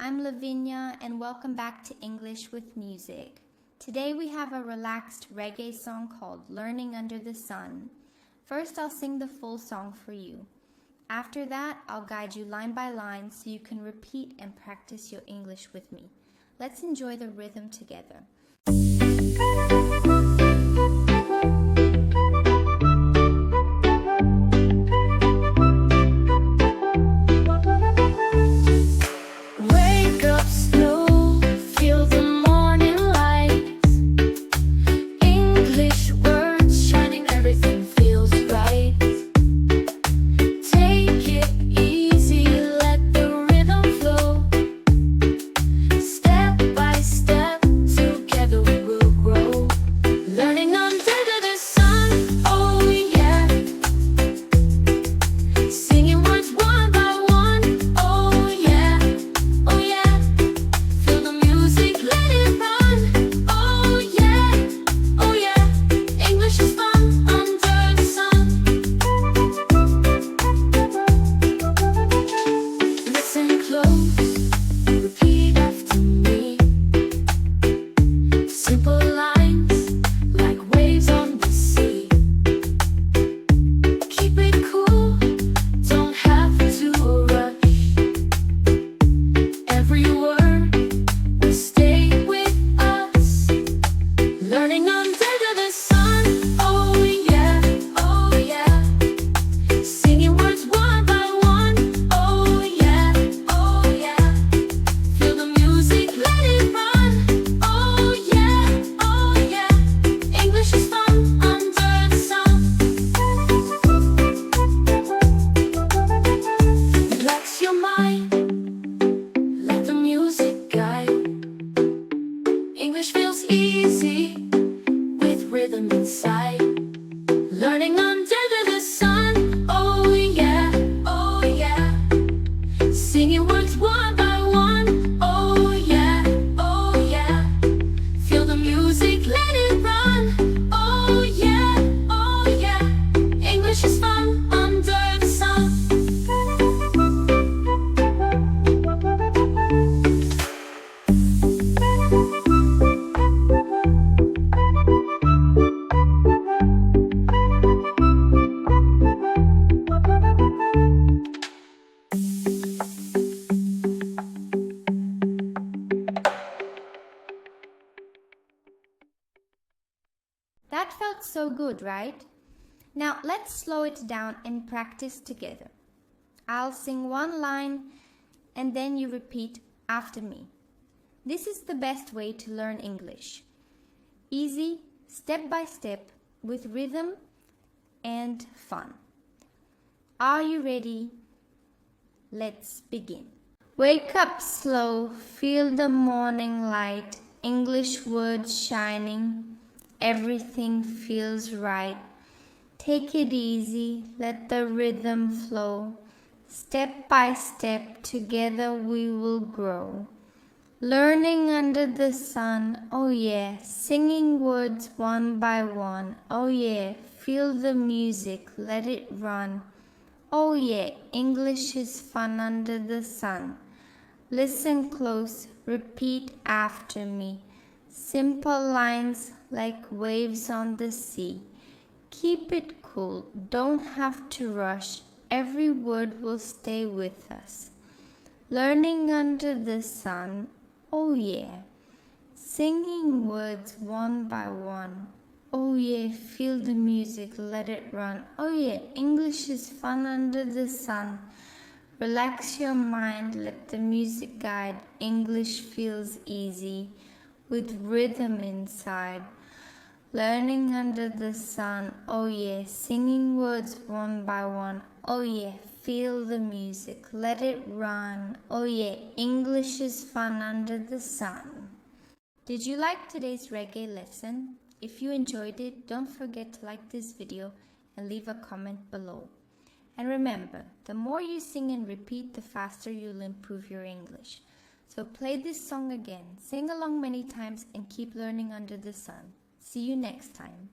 I'm Lavinia and welcome back to English with Music. Today we have a relaxed reggae song called Learning Under the Sun. First I'll sing the full song for you. After that, I'll guide you line by line so you can repeat and practice your English with me. Let's enjoy the rhythm together. English feels easy with rhythm inside. Learning under the sun, oh yeah, oh yeah. Singing words one by one, oh yeah, oh yeah. Feel the music, let it run, oh yeah, oh yeah. English is fun under the sun. That felt so good, right? Now let's slow it down and practice together. I'll sing one line and then you repeat after me. This is the best way to learn English. Easy, step by step, with rhythm and fun. Are you ready? Let's begin. Wake up slow, feel the morning light, English words shining. Everything feels right. Take it easy, let the rhythm flow. Step by step, together we will grow. Learning under the sun, oh yeah. Singing words one by one, oh yeah. Feel the music, let it run. Oh yeah, English is fun under the sun. Listen close, repeat after me. Simple lines like waves on the sea. Keep it cool, don't have to rush. Every word will stay with us. Learning under the sun, oh yeah. Singing words one by one. Oh yeah, feel the music, let it run. Oh yeah, English is fun under the sun. Relax your mind, let the music guide. English feels easy with rhythm inside. Learning under the sun, oh yeah. Singing words one by one, oh yeah. Feel the music, let it run. Oh yeah, English is fun under the sun. Did you like today's reggae lesson? If you enjoyed it, don't forget to like this video and leave a comment below. And remember, the more you sing and repeat, the faster you'll improve your English. So play this song again, sing along many times, and keep learning under the sun. See you next time.